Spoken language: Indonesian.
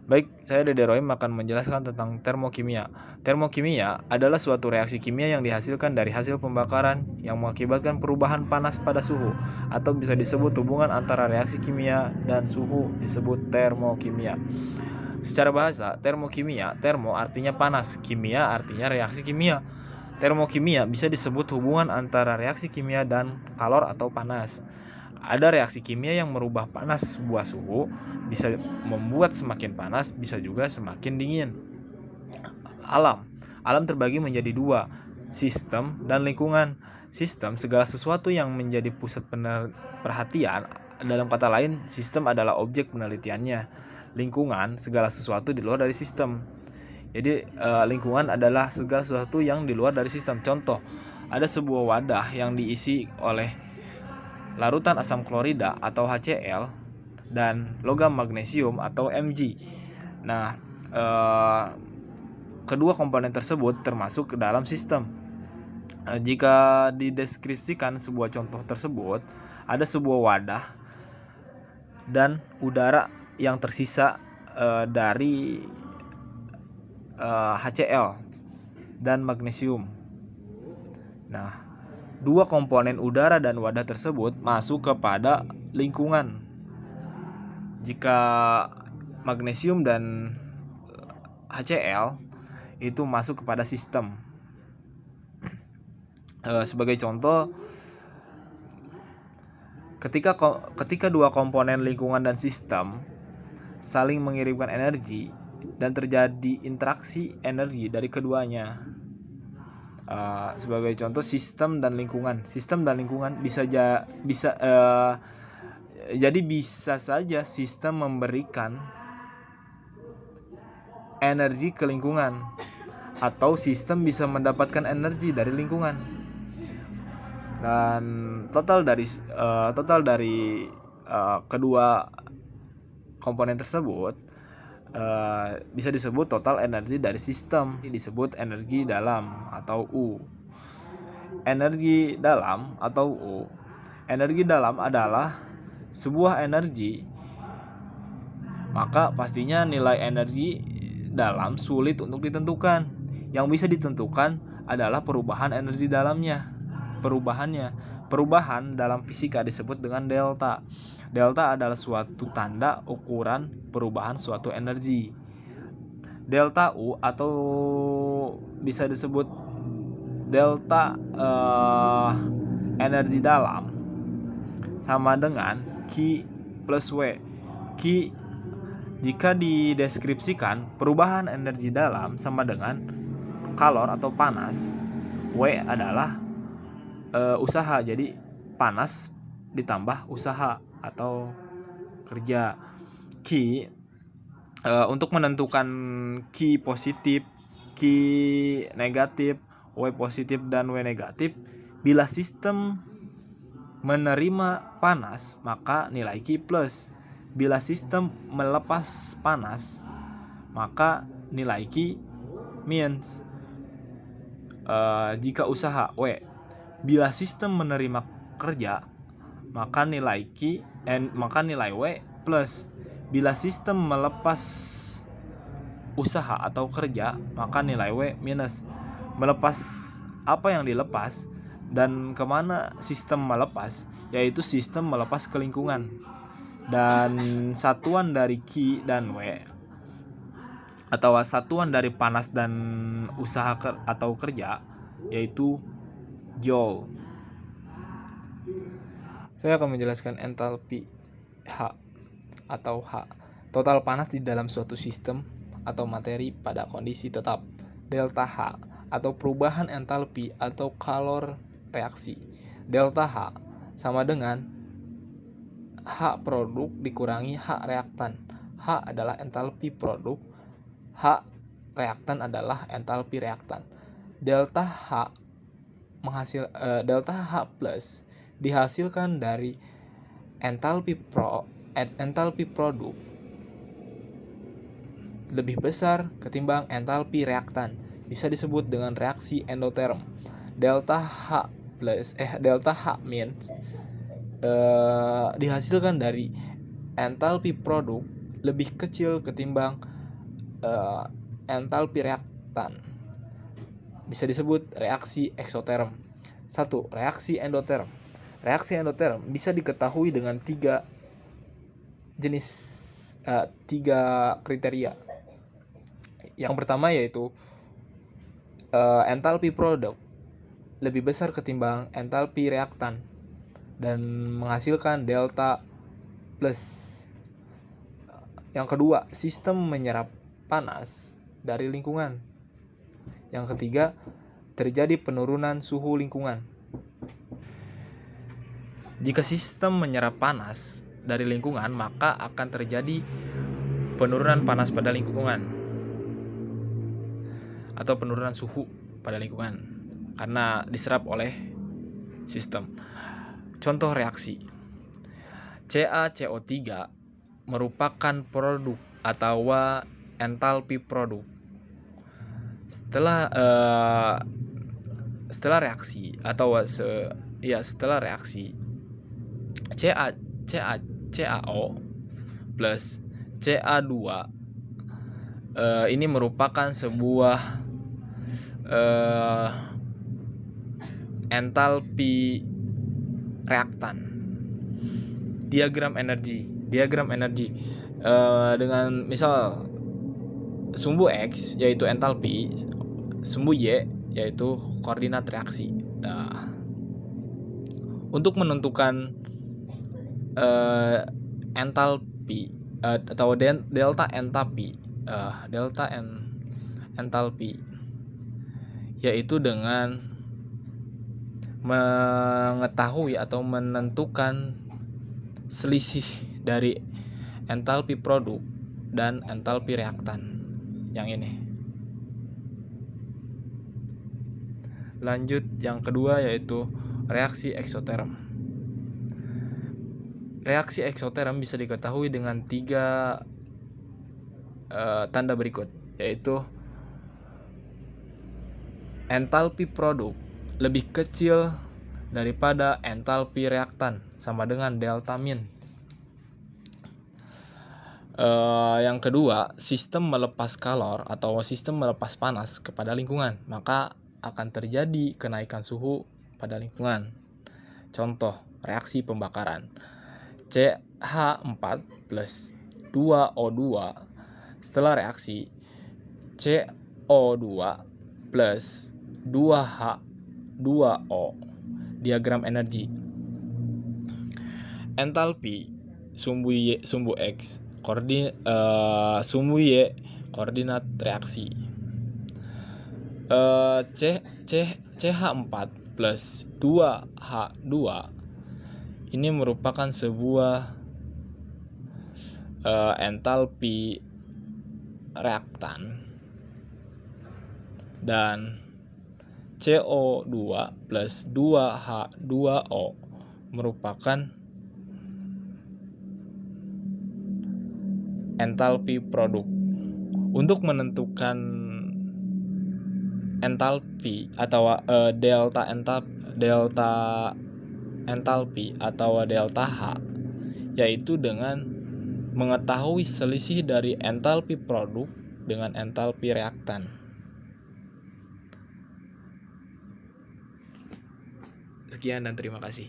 Baik, saya Dede Roim akan menjelaskan tentang termokimia. Termokimia adalah suatu reaksi kimia yang dihasilkan dari hasil pembakaran yang mengakibatkan perubahan panas pada suhu, atau bisa disebut hubungan antara reaksi kimia dan suhu disebut termokimia. Secara bahasa, termokimia, termo artinya panas, kimia artinya reaksi kimia. Termokimia bisa disebut hubungan antara reaksi kimia dan kalor atau panas. Ada reaksi kimia yang merubah panas sebuah suhu, bisa membuat semakin panas, bisa juga semakin dingin. Alam terbagi menjadi dua, sistem dan lingkungan. Sistem, segala sesuatu yang menjadi pusat perhatian. Dalam kata lain, sistem adalah objek penelitiannya. Lingkungan, segala sesuatu di luar dari sistem. Jadi lingkungan adalah segala sesuatu yang di luar dari sistem. Contoh, ada sebuah wadah yang diisi oleh larutan asam klorida atau HCl dan logam magnesium atau Mg. Nah, kedua komponen tersebut termasuk ke dalam sistem. Jika dideskripsikan sebuah contoh tersebut, ada sebuah wadah dan udara yang tersisa dari HCl dan magnesium. Nah, dua komponen udara dan wadah tersebut masuk kepada lingkungan. Jika magnesium dan HCl itu masuk kepada sistem. Sebagai contoh, ketika dua komponen lingkungan dan sistem saling mengirimkan energi dan terjadi interaksi energi dari keduanya. Sebagai contoh, sistem dan lingkungan jadi bisa saja sistem memberikan energi ke lingkungan, atau sistem bisa mendapatkan energi dari lingkungan. Dan total dari kedua komponen tersebut bisa disebut total energi dari sistem, disebut energi dalam atau U. Energi dalam atau U. Energi dalam adalah sebuah energi, maka pastinya nilai energi dalam sulit untuk ditentukan. Yang bisa ditentukan adalah perubahan energi dalamnya. Perubahan dalam fisika disebut dengan delta. Delta adalah suatu tanda ukuran perubahan suatu energi. Delta U atau bisa disebut delta energi dalam sama dengan Q plus W. Q jika dideskripsikan, perubahan energi dalam sama dengan kalor atau panas. W adalah usaha, jadi panas ditambah usaha atau kerja. Q untuk menentukan Q positif, Q negatif, W positif dan W negatif, bila sistem menerima panas maka nilai Q plus. Bila sistem melepas panas maka nilai Q minus. Jika usaha W. Bila sistem menerima kerja maka nilai W plus. Bila sistem melepas usaha atau kerja maka nilai W minus. Melepas apa yang dilepas dan kemana sistem melepas, yaitu sistem melepas ke lingkungan. Dan satuan dari Q dan W atau satuan dari panas dan usaha atau kerja yaitu Joule. Saya akan menjelaskan entalpi H atau H, total panas di dalam suatu sistem atau materi pada kondisi tetap. Delta H atau perubahan entalpi atau kalor reaksi. Delta H sama dengan H produk dikurangi H reaktan. H adalah entalpi produk, H reaktan adalah entalpi reaktan. Delta H plus dihasilkan dari entalpi produk lebih besar ketimbang entalpi reaktan, bisa disebut dengan reaksi endoterm. Delta H minus dihasilkan dari entalpi produk lebih kecil ketimbang entalpi reaktan bisa disebut reaksi eksoterm. 1. Reaksi endoterm. Reaksi endoterm bisa diketahui dengan tiga kriteria. Yang pertama yaitu entalpi produk lebih besar ketimbang entalpi reaktan dan menghasilkan delta plus. Yang kedua, sistem menyerap panas dari lingkungan. Yang ketiga, terjadi penurunan suhu lingkungan. Jika sistem menyerap panas dari lingkungan, maka akan terjadi penurunan panas pada lingkungan atau penurunan suhu pada lingkungan karena diserap oleh sistem. Contoh reaksi CaCO3 merupakan produk atau entalpi produk. Setelah reaksi CaO plus Ca2 ini merupakan sebuah entalpi reaktan. Diagram energi dengan misal sumbu X yaitu entalpi, sumbu Y yaitu koordinat reaksi. Nah, untuk menentukan entalpi atau delta entalpi yaitu dengan mengetahui atau menentukan selisih dari entalpi produk dan entalpi reaktan yang ini. Lanjut yang kedua yaitu reaksi eksoterm. Reaksi eksoterm bisa diketahui dengan tiga tanda berikut, yaitu entalpi produk lebih kecil daripada entalpi reaktan sama dengan delta min. Yang kedua, sistem melepas kalor atau sistem melepas panas kepada lingkungan, maka akan terjadi kenaikan suhu pada lingkungan. Contoh reaksi pembakaran CH4 plus 2O2 setelah reaksi CO2 plus 2H2O. Diagram energi entalpi sumbu X sumbu Y koordinat reaksi. CH4 plus 2H2 ini merupakan sebuah entalpi reaktan, dan CO2 plus 2H2O merupakan entalpi produk. Untuk menentukan entalpi atau delta entalpi atau delta H yaitu dengan mengetahui selisih dari entalpi produk dengan entalpi reaktan. Sekian dan terima kasih.